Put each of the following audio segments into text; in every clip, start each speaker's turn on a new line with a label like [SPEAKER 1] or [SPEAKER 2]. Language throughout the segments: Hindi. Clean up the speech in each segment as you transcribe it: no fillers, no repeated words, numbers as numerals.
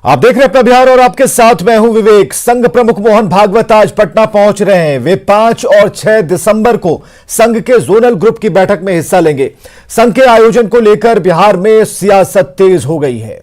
[SPEAKER 1] आप देख रहे हैं अपना बिहार और आपके साथ मैं हूं विवेक। संघ प्रमुख मोहन भागवत आज पटना पहुंच रहे हैं। वे 5 और 6 दिसंबर को संघ के जोनल ग्रुप की बैठक में हिस्सा लेंगे। संघ के आयोजन को लेकर बिहार में सियासत तेज हो गई है।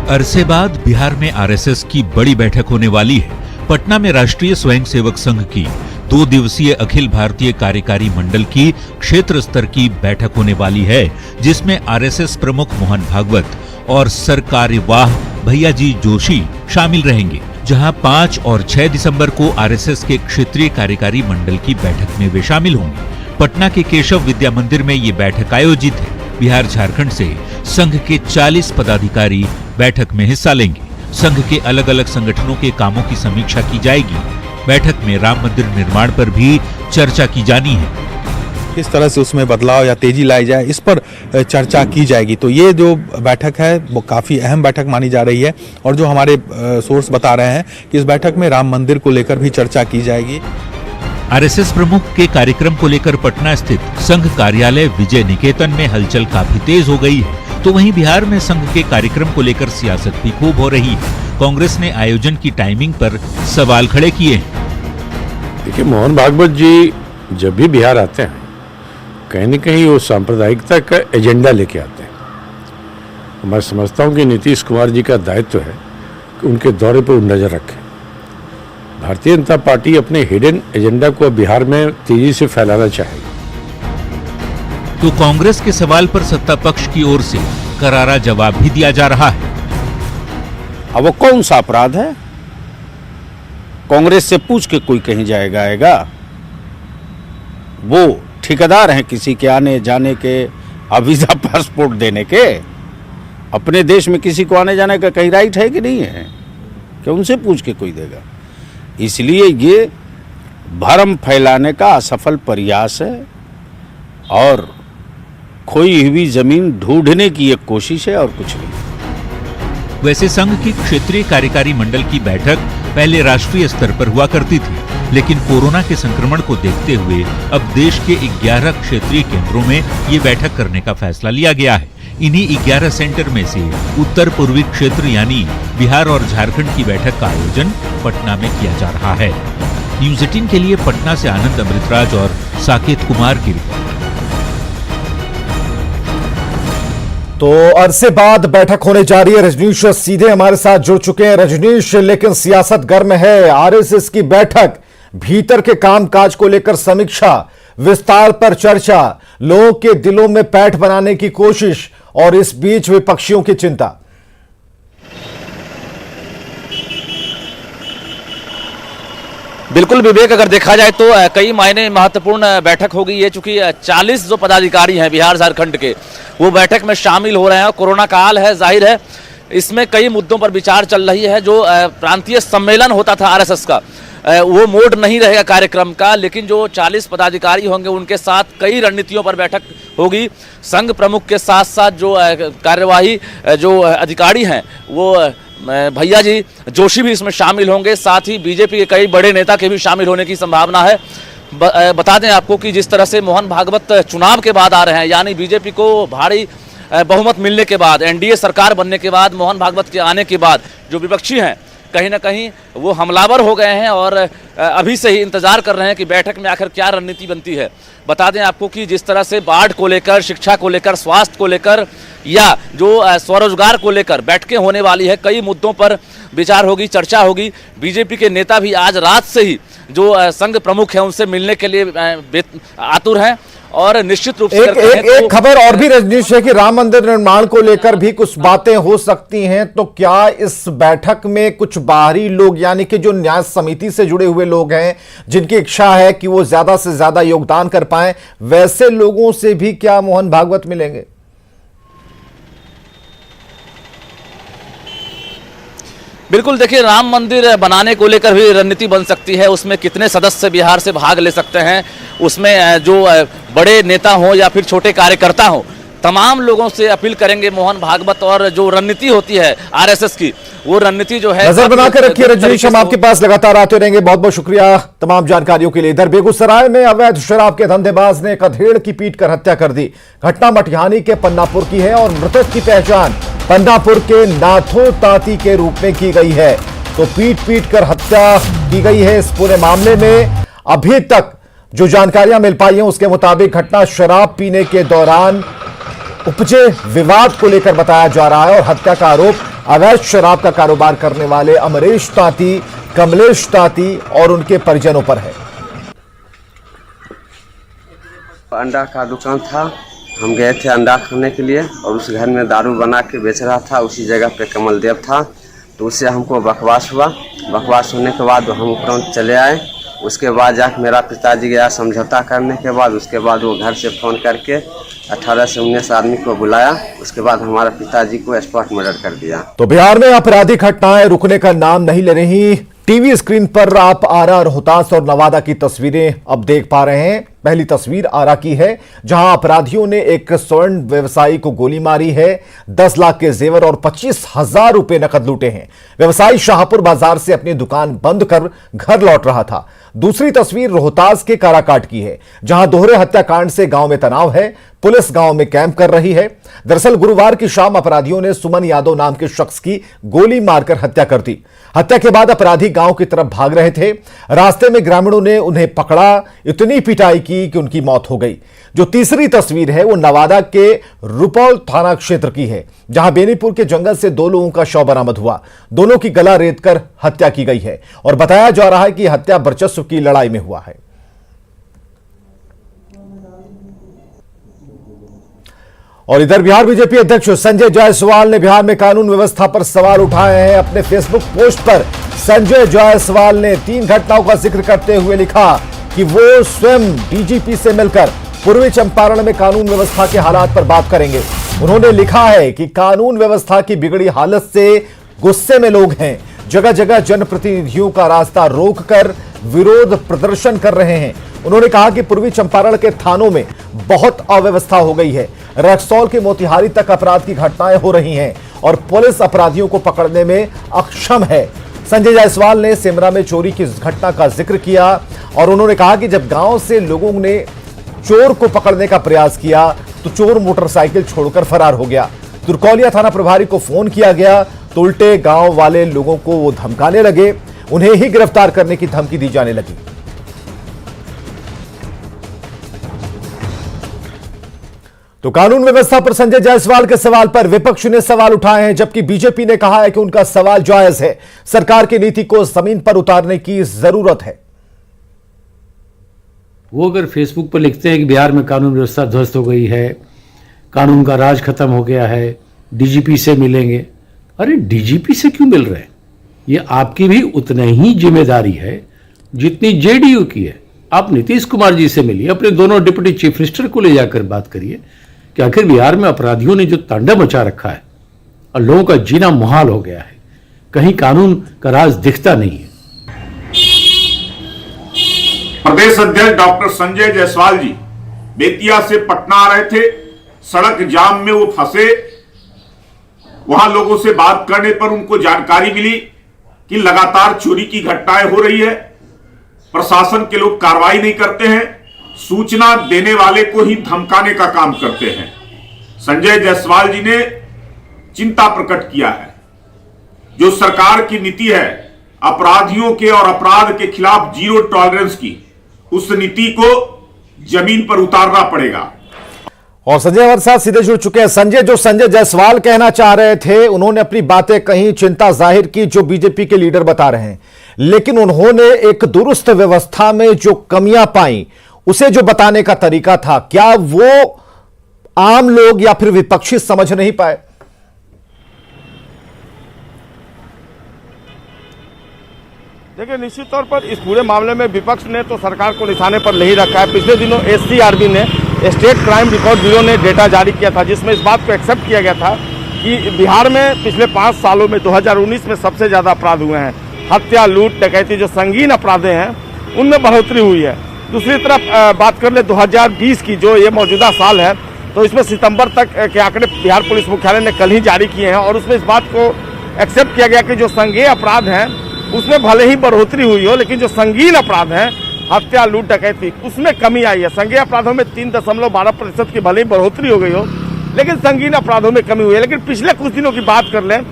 [SPEAKER 2] अरसे बाद बिहार में आरएसएस की बड़ी बैठक होने वाली है। पटना में राष्ट्रीय स्वयंसेवक संघ की 2 दिवसीय अखिल भारतीय कार्यकारी मंडल की क्षेत्र स्तर की बैठक होने वाली है, जिसमें आरएसएस प्रमुख मोहन भागवत और सरकार्यवाह भैयाजी जोशी शामिल रहेंगे। जहां 5 और 6 दिसंबर को आरएसएस के क्षेत्रीय कार्यकारी मंडल की बैठक में वे शामिल होंगे। पटना के केशव विद्या मंदिर में ये बैठक आयोजित है। बिहार झारखंड से संघ के 40 पदाधिकारी बैठक में हिस्सा लेंगे। संघ के अलग अलग संगठनों के कामों की समीक्षा की जाएगी। बैठक में राम मंदिर निर्माण पर भी चर्चा की जानी है।
[SPEAKER 3] किस तरह से उसमें बदलाव या तेजी लाई जाए, इस पर चर्चा की जाएगी। तो ये जो बैठक है वो काफ़ी अहम बैठक मानी जा रही है और जो हमारे सोर्स बता रहे हैं कि इस बैठक में राम मंदिर को लेकर भी चर्चा की जाएगी।
[SPEAKER 2] आरएसएस प्रमुख के कार्यक्रम को लेकर पटना स्थित संघ कार्यालय विजय निकेतन में हलचल काफी तेज हो गई है। तो वहीं बिहार में संघ के कार्यक्रम को लेकर सियासत भी खूब हो रही है। कांग्रेस ने आयोजन की टाइमिंग पर सवाल खड़े किए हैं।
[SPEAKER 4] देखिए, मोहन भागवत जी जब भी बिहार आते हैं कहीं न कहीं वो सांप्रदायिकता का एजेंडा लेके आते हैं। मैं समझता हूँ कि नीतीश कुमार जी का दायित्व है कि उनके दौरे पर नजर रखें। भारतीय जनता पार्टी अपने हिडन एजेंडा को बिहार में तेजी से फैलाना चाहेगी।
[SPEAKER 2] तो कांग्रेस के सवाल पर सत्ता पक्ष की ओर से करारा जवाब भी दिया जा रहा है।
[SPEAKER 5] अब वो कौन सा अपराध है? कांग्रेस से पूछ के कोई कहीं जाएगा आएगा? वो ठेकेदार हैं किसी के आने जाने के, वीजा पासपोर्ट देने के। अपने देश में किसी को आने जाने का कहीं राइट है कि नहीं है? क्या उनसे पूछ के कोई देगा? इसलिए ये भ्रम फैलाने का असफल प्रयास है और खोई हुई जमीन ढूंढने की एक कोशिश है और कुछ नहीं।
[SPEAKER 2] वैसे संघ की क्षेत्रीय कार्यकारी मंडल की बैठक पहले राष्ट्रीय स्तर पर हुआ करती थी, लेकिन कोरोना के संक्रमण को देखते हुए अब देश के 11 क्षेत्रीय केंद्रों में ये बैठक करने का फैसला लिया गया है। इन्हीं 11 सेंटर में से उत्तर पूर्वी क्षेत्र यानी बिहार और झारखंड की बैठक का आयोजन पटना में किया जा रहा है। न्यूज़ 18 के लिए पटना से आनंद अमृतराज और साकेत कुमार की रिपोर्ट।
[SPEAKER 1] तो अरसे बाद बैठक होने जा रही है। रजनीश सीधे हमारे साथ जुड़ चुके हैं। रजनीश, लेकिन सियासत गर्म है। आरएसएस की बैठक, भीतर के कामकाज को लेकर समीक्षा, विस्तार पर चर्चा, लोगों के दिलों में पैठ बनाने की कोशिश और इस बीच विपक्षियों की चिंता।
[SPEAKER 6] बिल्कुल विवेक, अगर देखा जाए तो कई मायने महत्वपूर्ण बैठक होगी ये, चूंकि 40 जो पदाधिकारी हैं बिहार झारखंड के वो बैठक में शामिल हो रहे हैं। कोरोना काल है, जाहिर है इसमें कई मुद्दों पर विचार चल रही है। जो प्रांतीय सम्मेलन होता था आरएसएस का, वो मोड नहीं रहेगा कार्यक्रम का, लेकिन जो 40 पदाधिकारी होंगे उनके साथ कई रणनीतियों पर बैठक होगी। संघ प्रमुख के साथ साथ जो कार्यवाही जो अधिकारी हैं वो भैया जी जोशी भी इसमें शामिल होंगे। साथ ही बीजेपी के कई बड़े नेता के भी शामिल होने की संभावना है। बता दें आपको कि जिस तरह से मोहन भागवत चुनाव के बाद आ रहे हैं, यानी बीजेपी को भारी बहुमत मिलने के बाद, एनडीए सरकार बनने के बाद, मोहन भागवत के आने के बाद जो विपक्षी हैं कहीं ना कहीं वो हमलावर हो गए हैं और अभी से ही इंतजार कर रहे हैं कि बैठक में आखिर क्या रणनीति बनती है। बता दें आपको कि जिस तरह से बाढ़ को लेकर, शिक्षा को लेकर, स्वास्थ्य को लेकर या जो स्वरोजगार को लेकर बैठकें होने वाली है, कई मुद्दों पर विचार होगी, चर्चा होगी। बीजेपी के नेता भी आज रात से ही जो संघ प्रमुख हैं उनसे मिलने के लिए आतुर हैं और निश्चित रूप से
[SPEAKER 1] एक खबर और भी रजनीश है कि राम मंदिर निर्माण को लेकर भी कुछ बातें हो सकती हैं। तो क्या इस बैठक में कुछ बाहरी लोग, यानी कि जो न्याय समिति से जुड़े हुए लोग हैं, जिनकी इच्छा है कि वो ज्यादा से ज्यादा योगदान कर पाएं, वैसे लोगों से भी क्या मोहन भागवत मिलेंगे?
[SPEAKER 6] बिल्कुल, देखिए राम मंदिर बनाने को लेकर भी रणनीति बन सकती है। उसमें कितने सदस्य बिहार से भाग ले सकते हैं, उसमें जो बड़े नेता हों या फिर छोटे कार्यकर्ता हों, तमाम लोगों से अपील करेंगे मोहन भागवत। और जो रणनीति होती है आरएसएस की वो रणनीति जो है
[SPEAKER 1] नजर बनाकर रखिए रजनीश, हम आपके पास लगातार आते रहेंगे। बहुत बहुत शुक्रिया तमाम जानकारियों के लिए। इधर बेगूसराय में अवैध शराब के धंधेबाज ने एक अधेड़ की पीट कर हत्या कर दी। घटना मटिहानी के पन्नापुर की है और मृतक की पहचान पन्नापुर के नाथो ताती के रूप में की गई है। तो पीट कर हत्या की गई है। इस पूरे मामले में अभी तक जो जानकारियां मिल पाई हैं उसके मुताबिक घटना शराब पीने के दौरान उपजे विवाद को लेकर बताया जा रहा है और हत्या का आरोप अवैध शराब का कारोबार करने वाले अमरेश ताती, कमलेश ताती और उनके परिजनों पर है।
[SPEAKER 7] अंडा का दुकान था, हम गए थे अंडा खाने के लिए और उस घर में दारू बना के बेच रहा था। उसी जगह पे कमल देव था, तो उससे हमको बकवास हुआ। बकवास होने के बाद हम तुरंत चले आए। उसके बाद जाकर मेरा पिताजी गया समझौता करने के बाद। उसके बाद वो घर से फ़ोन करके 18 से 19 आदमी को बुलाया। उसके बाद हमारा पिताजी को स्पॉट मर्डर कर दिया।
[SPEAKER 1] तो बिहार में आपराधिक घटनाएं रुकने का नाम नहीं ले रही। टीवी स्क्रीन पर आप आरा, रोहतास और नवादा की तस्वीरें अब देख पा रहे हैं। पहली तस्वीर आरा की है, जहां अपराधियों ने एक स्वर्ण व्यवसायी को गोली मारी है। 10 लाख के जेवर और 25,000 रुपए नकद लूटे हैं। व्यवसायी शाहपुर बाजार से अपनी दुकान बंद कर घर लौट रहा था। दूसरी तस्वीर रोहतास के काराकाट की है, जहां दोहरे हत्याकांड से गांव में तनाव है। पुलिस गांव में कैंप कर रही है। दरअसल गुरुवार की शाम अपराधियों ने सुमन यादव नाम के शख्स की गोली मारकर हत्या कर दी। हत्या के बाद अपराधी गांव की तरफ भाग रहे थे। रास्ते में ग्रामीणों ने उन्हें पकड़ा, इतनी पिटाई की कि उनकी मौत हो गई। जो तीसरी तस्वीर है वो नवादा के रुपौल थाना क्षेत्र की है, जहां बेनीपुर के जंगल से 2 लोगों का शव बरामद हुआ। दोनों की गला रेतकर हत्या की गई है और बताया जा रहा है कि हत्या वर्चस्व की लड़ाई में हुआ है। और इधर बिहार बीजेपी अध्यक्ष संजय जायसवाल ने बिहार में कानून व्यवस्था पर सवाल उठाए हैं। अपने फेसबुक पोस्ट पर संजय जायसवाल ने 3 घटनाओं का जिक्र करते हुए लिखा कि वो स्वयं डीजीपी से मिलकर पूर्वी चंपारण में कानून व्यवस्था के हालात पर बात करेंगे। उन्होंने लिखा है कि कानून व्यवस्था की बिगड़ी हालत से गुस्से में लोग हैं। जगह जगह जनप्रतिनिधियों का रास्ता रोककर विरोध प्रदर्शन कर रहे हैं। उन्होंने कहा कि पूर्वी चंपारण के थानों में बहुत अव्यवस्था हो गई है। रक्सौल के मोतिहारी तक अपराध की घटनाएं हो रही हैं और पुलिस अपराधियों को पकड़ने में अक्षम है। संजय जायसवाल ने सिमरा में चोरी की घटना का जिक्र किया और उन्होंने कहा कि जब गांव से लोगों ने चोर को पकड़ने का प्रयास किया तो चोर मोटरसाइकिल छोड़कर फरार हो गया। तुरकौलिया थाना प्रभारी को फोन किया गया तो उल्टे गांव वाले लोगों को वो धमकाने लगे। उन्हें ही गिरफ्तार करने की धमकी दी जाने लगी। तो कानून व्यवस्था पर संजय जायसवाल के सवाल पर विपक्ष ने सवाल उठाए हैं, जबकि बीजेपी ने कहा है कि उनका सवाल जायज है। सरकार की नीति को जमीन पर उतारने की जरूरत है।
[SPEAKER 8] वो अगर फेसबुक पर लिखते हैं कि बिहार में कानून व्यवस्था ध्वस्त हो गई है, कानून का राज खत्म हो गया है, डीजीपी से मिलेंगे। अरे डीजीपी से क्यों मिल रहे हैं? ये आपकी भी उतनी ही जिम्मेदारी है जितनी जेडीयू की है। आप नीतीश कुमार जी से मिलिए, अपने दोनों डिप्टी चीफ मिनिस्टर को ले जाकर बात करिए कि आखिर बिहार में अपराधियों ने जो तांडव मचा रखा है और लोगों का जीना मुहाल हो गया है, कहीं कानून का राज दिखता नहीं है।
[SPEAKER 9] प्रदेश अध्यक्ष डॉक्टर संजय जायसवाल जी बेतिया से पटना आ रहे थे। सड़क जाम में वो फंसे। वहां लोगों से बात करने पर उनको जानकारी मिली कि लगातार चोरी की घटनाएं हो रही है। प्रशासन के लोग कार्रवाई नहीं करते हैं, सूचना देने वाले को ही धमकाने का काम करते हैं। संजय जायसवाल जी ने चिंता प्रकट किया है। जो सरकार की नीति है अपराधियों के और अपराध के खिलाफ जीरो टॉलरेंस की, उस नीति को जमीन पर उतारना पड़ेगा।
[SPEAKER 1] और संजय हमारे साथ सीधे जुड़ चुके हैं। संजय जायसवाल कहना चाह रहे थे, उन्होंने अपनी बातें कहीं, चिंता जाहिर की जो बीजेपी के लीडर बता रहे हैं, लेकिन उन्होंने एक दुरुस्त व्यवस्था में जो कमियां पाई उसे जो बताने का तरीका था, क्या वो आम लोग या फिर विपक्षी समझ नहीं पाए?
[SPEAKER 5] देखिए, निश्चित तौर पर इस पूरे मामले में विपक्ष ने तो सरकार को निशाने पर नहीं रखा है। पिछले दिनों एससीआरबी ने, स्टेट क्राइम रिकॉर्ड ब्यूरो ने डेटा जारी किया था, जिसमें इस बात को एक्सेप्ट किया गया था कि बिहार में पिछले 5 सालों में 2019 में सबसे ज़्यादा अपराध हुए हैं। हत्या, लूट, डकैती जो संगीन अपराध हैं उनमें बढ़ोतरी हुई है। दूसरी तरफ बात कर ले 2020 की, जो ये मौजूदा साल है, तो इसमें सितंबर तक के आंकड़े बिहार पुलिस मुख्यालय ने कल ही जारी किए हैं और उसमें इस बात को
[SPEAKER 10] एक्सेप्ट किया गया कि जो संज्ञेय अपराध हैं उसमें भले ही बढ़ोतरी हुई हो, लेकिन जो संगीन अपराध हैं हत्या, लूट, डकैती, उसमें कमी आई है। संज्ञेय अपराधों में 3.12% की भले ही बढ़ोतरी हो गई हो, लेकिन संगीन अपराधों में कमी हुई है। लेकिन पिछले कुछ दिनों की बात कर लें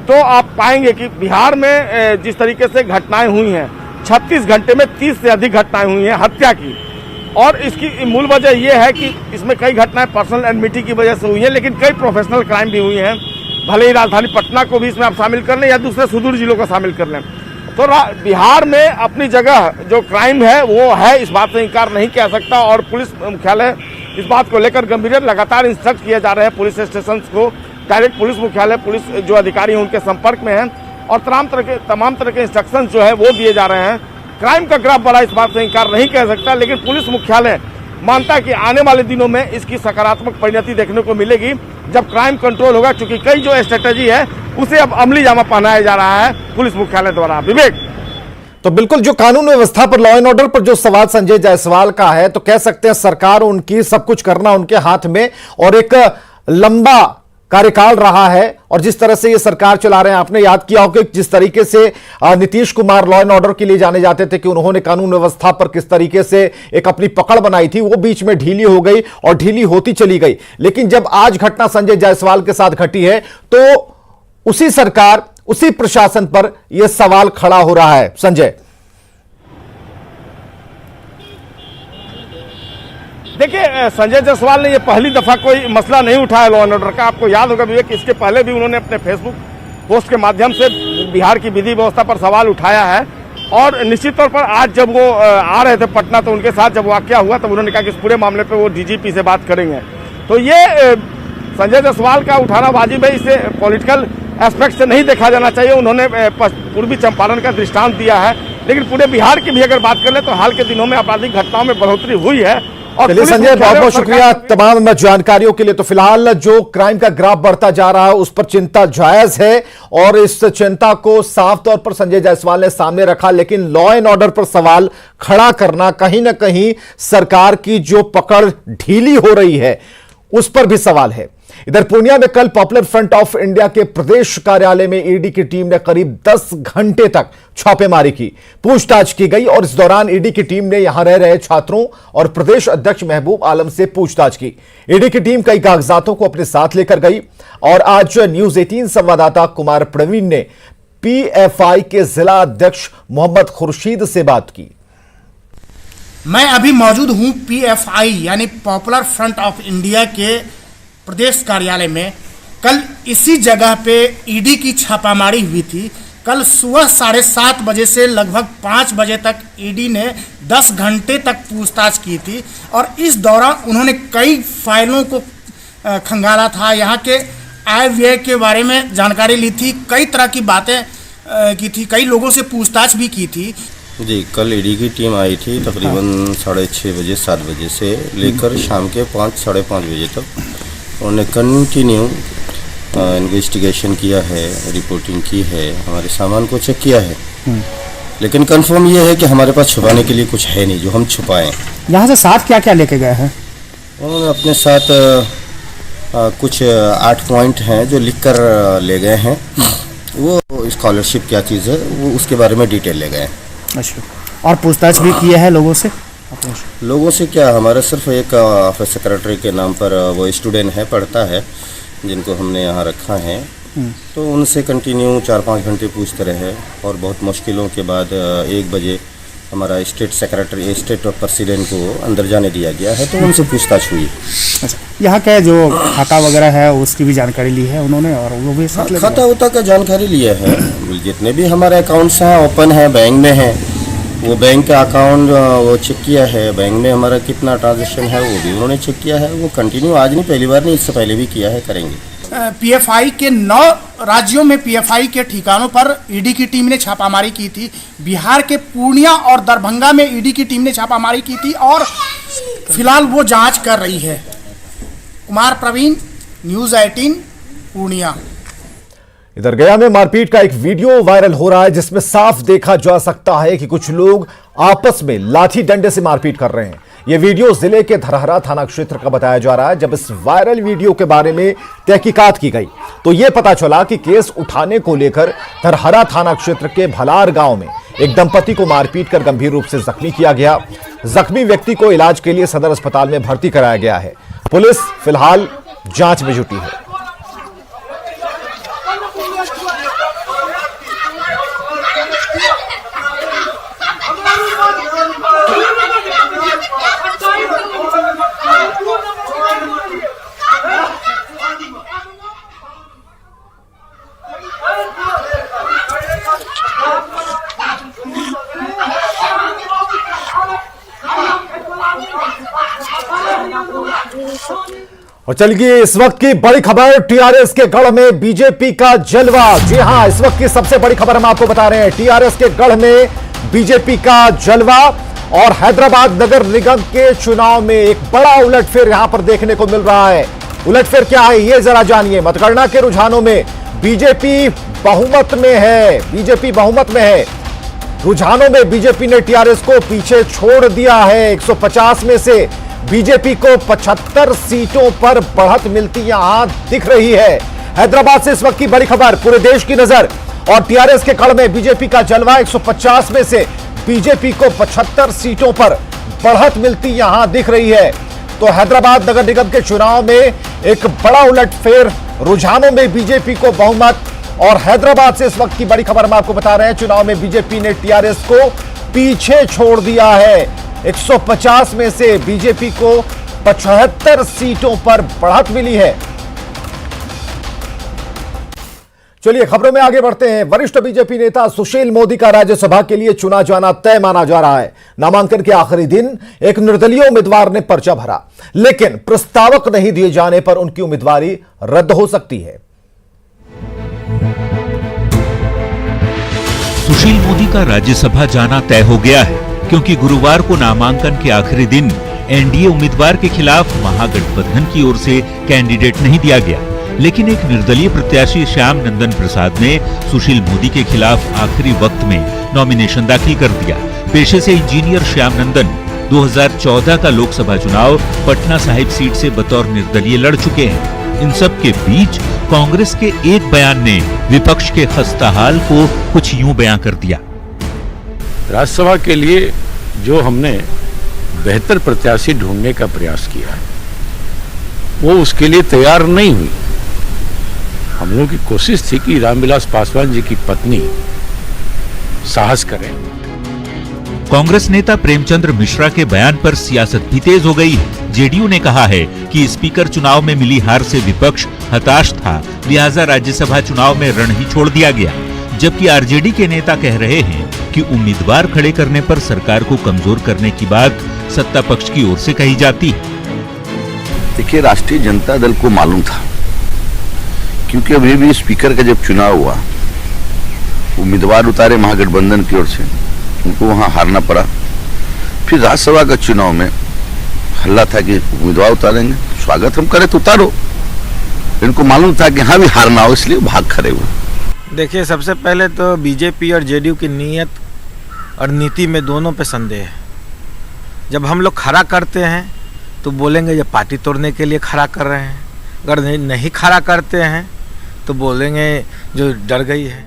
[SPEAKER 10] तो आप पाएंगे कि बिहार में जिस तरीके से घटनाएं हुई हैं, 36 घंटे में 30 से अधिक घटनाएं हुई हैं हत्या की। और इसकी मूल वजह यह है कि इसमें कई घटनाएं पर्सनल एनमिटी की वजह से हुई हैं, लेकिन कई प्रोफेशनल क्राइम भी हुई हैं। भले ही राजधानी पटना को भी इसमें आप शामिल कर लें या दूसरे सुदूर जिलों को शामिल कर लें, तो बिहार में अपनी जगह जो क्राइम है वो है, इस बात से इनकार नहीं किया सकता। और पुलिस मुख्यालय इस बात को लेकर गंभीर लगातार इंस्ट्रक्ट किए जा रहे हैं पुलिस स्टेशन को, डायरेक्ट पुलिस मुख्यालय, पुलिस जो अधिकारी हैं उनके संपर्क में हैं और तमाम तरह के इंस्ट्रक्शन जो है वो दिए जा रहे हैं। क्राइम का ग्राफ बढ़ा, इस बात से इनकार नहीं कह सकता, लेकिन पुलिस मुख्यालय मानता है कि आने वाले दिनों में इसकी सकारात्मक परिणति देखने को मिलेगी जब क्राइम कंट्रोल होगा, क्योंकि कई जो स्ट्रेटेजी है उसे अब अमली जामा पहनाया जा रहा है पुलिस मुख्यालय द्वारा। विवेक,
[SPEAKER 1] तो बिल्कुल जो कानून व्यवस्था पर, लॉ एंड ऑर्डर पर जो सवाल संजय जायसवाल का है, तो कह सकते हैं सरकार उनकी सब कुछ करना उनके हाथ में, और एक लंबा कार्यकाल रहा है और जिस तरह से ये सरकार चला रहे हैं। आपने याद किया होगा कि जिस तरीके से Nitish Kumar law and order के लिए जाने जाते थे कि उन्होंने कानून व्यवस्था पर किस तरीके से एक अपनी पकड़ बनाई थी, वो बीच में ढीली हो गई और ढीली होती चली गई। लेकिन जब आज घटना संजय जायसवाल के साथ घटी है तो उसी सरकार, उसी प्रशासन पर यह सवाल खड़ा हो रहा है। संजय,
[SPEAKER 10] देखिए, संजय जायसवाल ने ये पहली दफा कोई मसला नहीं उठाया लॉ एंड ऑर्डर का। आपको याद होगा विवेक, इसके पहले भी उन्होंने अपने फेसबुक पोस्ट के माध्यम से बिहार की विधि व्यवस्था पर सवाल उठाया है। और निश्चित तौर पर आज जब वो आ रहे थे पटना, तो उनके साथ जब वाकया हुआ तब उन्होंने कहा कि इस पूरे मामले पे वो डीजीपी से बात करेंगे। तो ये संजय जायसवाल का उठाना वाजिब है, इसे पॉलिटिकल एस्पेक्ट से नहीं देखा जाना चाहिए। उन्होंने पूर्वी चंपारण का दृष्टांत दिया है, लेकिन पूरे बिहार की भी अगर बात कर ले तो हाल के दिनों में आपराधिक घटनाओं में बढ़ोतरी हुई है।
[SPEAKER 1] चलिए संजय, बहुत बहुत शुक्रिया तमाम जानकारियों के लिए। तो फिलहाल जो क्राइम का ग्राफ बढ़ता जा रहा है उस पर चिंता जायज है और इस चिंता को साफ तौर पर संजय जायसवाल ने सामने रखा, लेकिन लॉ एंड ऑर्डर पर सवाल खड़ा करना कहीं ना कहीं सरकार की जो पकड़ ढीली हो रही है उस पर भी सवाल है। इधर पूर्णिया में कल पॉपुलर फ्रंट ऑफ इंडिया के प्रदेश कार्यालय में ईडी की टीम ने करीब 10 घंटे तक छापेमारी की, पूछताछ की गई और इस दौरान ईडी की टीम ने यहां रह रहे छात्रों और प्रदेश अध्यक्ष महबूब आलम से पूछताछ की। ईडी की टीम कई कागजातों को अपने साथ लेकर गई और आज न्यूज 18 संवाददाता कुमार प्रवीण ने पीएफआई के जिला अध्यक्ष मोहम्मद खुर्शीद से बात की।
[SPEAKER 11] मैं अभी मौजूद हूं पीएफआई यानी पॉपुलर फ्रंट ऑफ इंडिया के प्रदेश कार्यालय में। कल इसी जगह पे ईडी की छापामारी हुई थी। कल सुबह 7:30 बजे से लगभग 5 बजे तक ईडी ने 10 घंटे तक पूछताछ की थी और इस दौरान उन्होंने कई फाइलों को खंगाला था, यहाँ के आय व्यय के बारे में जानकारी ली थी, कई तरह की बातें की थी, कई लोगों से पूछताछ भी की थी।
[SPEAKER 12] जी, कल ईडी की टीम आई थी तकरीबन 6:30 बजे 7 बजे से लेकर शाम के 5 साढ़े 5 बजे तक। उन्होंने कंटिन्यू इन्वेस्टिगेशन किया है, रिपोर्टिंग की है, हमारे सामान को चेक किया है, लेकिन कंफर्म ये है कि हमारे पास छुपाने के लिए कुछ है नहीं जो हम छुपाएं। यहाँ से साथ क्या क्या लेके गए हैं? उन्होंने अपने साथ कुछ 8 पॉइंट हैं जो लिख कर ले गए हैं। वो स्कॉलरशिप क्या चीज़ है वो उसके बारे में डिटेल ले गए।
[SPEAKER 11] अच्छा, और पूछताछ भी की है लोगों से?
[SPEAKER 12] लोगों से क्या, हमारा सिर्फ एक ऑफिस सेक्रेटरी के नाम पर वो स्टूडेंट है, पढ़ता है, जिनको हमने यहाँ रखा है, तो उनसे कंटिन्यू 4-5 घंटे पूछते रहे और बहुत मुश्किलों के बाद 1 बजे हमारा state secretary, state of president को अंदर जाने दिया गया है, तो उनसे पूछताछ हुई।
[SPEAKER 11] अच्छा, यहाँ का जो खाता वगैरह है उसकी भी जानकारी ली है उन्होंने और वो भी साथ
[SPEAKER 12] खाता उता का जानकारी लिया है। जितने भी हमारे अकाउंट्स हैं ओपन है, बैंक में है, वो बैंक का अकाउंट वो चेक किया है, बैंक में हमारा कितना ट्रांजैक्शन है वो भी उन्होंने चेक किया है। वो कंटिन्यू आज नहीं, पहली बार नहीं, इससे पहले भी किया है, करेंगे।
[SPEAKER 11] पीएफआई के 9 राज्यों में पीएफआई के ठिकानों पर ईडी की टीम ने छापामारी की थी। बिहार के पूर्णिया और दरभंगा में ईडी की टीम ने छापामारी की थी और फिलहाल वो जांच कर रही है। कुमार प्रवीण, न्यूज़ 18 पूर्णिया।
[SPEAKER 1] इधर गया में मारपीट का एक वीडियो वायरल हो रहा है जिसमें साफ देखा जा सकता है कि कुछ लोग आपस में लाठी डंडे से मारपीट कर रहे हैं। यह वीडियो जिले के धरहरा थाना क्षेत्र का बताया जा रहा है। जब इस वायरल वीडियो के बारे में तहकीकात की गई तो यह पता चला कि केस उठाने को लेकर धरहरा थाना क्षेत्र के भलार गांव में एक दंपति को मारपीट कर गंभीर रूप से जख्मी किया गया। जख्मी व्यक्ति को इलाज के लिए सदर अस्पताल में भर्ती कराया गया है। पुलिस फिलहाल जांच में जुटी है। और चलिए इस वक्त की बड़ी खबर, टीआरएस के गढ़ में बीजेपी का जलवा। जी हां, इस वक्त की सबसे बड़ी खबर हम आपको बता रहे हैं। टीआरएस के गढ़ में बीजेपी का जलवा और हैदराबाद नगर निगम के चुनाव में एक बड़ा उलटफेर यहां पर देखने को मिल रहा है। उलटफेर क्या है ये जरा जानिए। मतगणना के रुझानों में बीजेपी बहुमत में है। बीजेपी बहुमत में है। रुझानों में बीजेपी ने टीआरएस को पीछे छोड़ दिया है। 150 में से बीजेपी को 75 सीटों पर बढ़त मिलती यहां दिख रही है। हैदराबाद से इस वक्त की बड़ी खबर, पूरे देश की नजर और टीआरएस के गढ़ में बीजेपी का जलवा। 150 में से बीजेपी को 75 सीटों पर बढ़त मिलती यहां दिख रही है। तो हैदराबाद नगर निगम के चुनाव में एक बड़ा उलटफेर, रुझानों में बीजेपी को बहुमत। और हैदराबाद से इस वक्त की बड़ी खबर हम आपको बता रहे हैं, चुनाव में बीजेपी ने टीआरएस को पीछे छोड़ दिया है। 150 में से बीजेपी को 75 सीटों पर बढ़त मिली है। चलिए खबरों में आगे बढ़ते हैं। वरिष्ठ बीजेपी नेता सुशील मोदी का राज्यसभा के लिए चुना जाना तय माना जा रहा है। नामांकन के आखिरी दिन एक निर्दलीय उम्मीदवार ने पर्चा भरा, लेकिन प्रस्तावक नहीं दिए जाने पर उनकी उम्मीदवारी रद्द हो सकती है।
[SPEAKER 2] सुशील मोदी का राज्यसभा जाना तय हो गया है, क्योंकि गुरुवार को नामांकन के आखिरी दिन एनडीए उम्मीदवार के खिलाफ महागठबंधन की ओर से कैंडिडेट नहीं दिया गया। लेकिन एक निर्दलीय प्रत्याशी श्याम नंदन प्रसाद ने सुशील मोदी के खिलाफ आखिरी वक्त में नॉमिनेशन दाखिल कर दिया। पेशे से इंजीनियर श्याम नंदन 2014 का लोकसभा चुनाव पटना साहिब सीट से बतौर निर्दलीय लड़ चुके हैं। इन सब के बीच कांग्रेस के एक बयान ने विपक्ष के खस्ताहाल को कुछ यूं बयां कर दिया।
[SPEAKER 4] राज्यसभा के लिए जो हमने बेहतर प्रत्याशी ढूंढने का प्रयास किया वो उसके लिए तैयार नहीं हुई। हम लोगों की कोशिश थी कि रामविलास पासवान जी की पत्नी साहस करें।
[SPEAKER 2] कांग्रेस नेता प्रेमचंद्र मिश्रा के बयान पर सियासत भी तेज हो गई है। जेडीयू ने कहा है कि स्पीकर चुनाव में मिली हार से विपक्ष हताश था, लिहाजा राज्यसभा चुनाव में रण ही छोड़ दिया गया। जबकि आरजेडी के नेता कह रहे हैं कि उम्मीदवार खड़े करने पर सरकार को कमजोर करने की बात सत्ता पक्ष की ओर से कही जाती है।
[SPEAKER 13] देखिए, राष्ट्रीय जनता दल को मालूम था, क्योंकि अभी भी स्पीकर का जब चुनाव हुआ, उम्मीदवार उतारे महागठबंधन की ओर से, उनको वहां हारना पड़ा। फिर राज्यसभा का चुनाव में हल्ला था कि उम्मीदवार उतारेंगे, स्वागत हम करें तो उतारो। इनको मालूम था कि हाँ भी हारना हो, इसलिए भाग खड़े हुए।
[SPEAKER 14] देखिए, सबसे पहले तो बीजेपी और जेडीयू की नीयत और नीति में दोनों पे संदेह है। जब हम लोग खड़ा करते हैं तो बोलेंगे ये पार्टी तोड़ने के लिए खड़ा कर रहे हैं, अगर नहीं खड़ा करते हैं तो बोलेंगे जो डर गई है।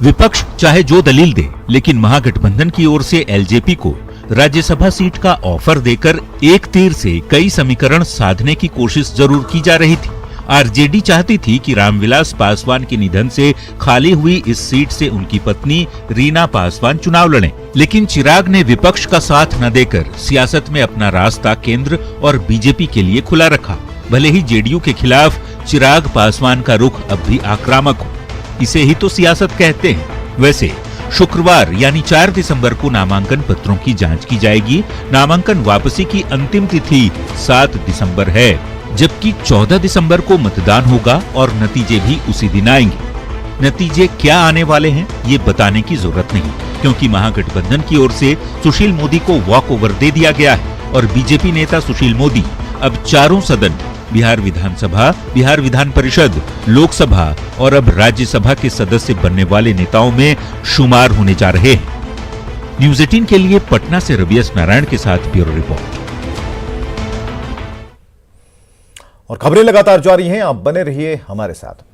[SPEAKER 2] विपक्ष चाहे जो दलील दे, लेकिन महागठबंधन की ओर से एलजेपी को राज्यसभा सीट का ऑफर देकर एक तीर से कई समीकरण साधने की कोशिश जरूर की जा रही थी। आरजेडी चाहती थी कि रामविलास पासवान के निधन से खाली हुई इस सीट से उनकी पत्नी रीना पासवान चुनाव लड़ें, लेकिन चिराग ने विपक्ष का साथ न देकर सियासत में अपना रास्ता केंद्र और बीजेपी के लिए खुला रखा। भले ही जेडीयू के खिलाफ चिराग पासवान का रुख अब भी आक्रामक हो, इसे ही तो सियासत कहते हैं। वैसे शुक्रवार यानी 4 दिसंबर को नामांकन पत्रों की जांच की जाएगी। नामांकन वापसी की अंतिम तिथि 7 दिसंबर है, जबकि 14 दिसंबर को मतदान होगा और नतीजे भी उसी दिन आएंगे। नतीजे क्या आने वाले हैं ये बताने की जरूरत नहीं, क्योंकि महागठबंधन की ओर से सुशील मोदी को वॉक ओवर दे दिया गया है और बीजेपी नेता सुशील मोदी अब चारों सदन, बिहार विधानसभा, बिहार विधान परिषद, लोकसभा और अब राज्यसभा के सदस्य बनने वाले नेताओं में शुमार होने जा रहे हैं। न्यूज 18 के लिए पटना से रवि एस नारायण के साथ ब्यूरो रिपोर्ट।
[SPEAKER 1] और खबरें लगातार जारी हैं, आप बने रहिए हमारे साथ।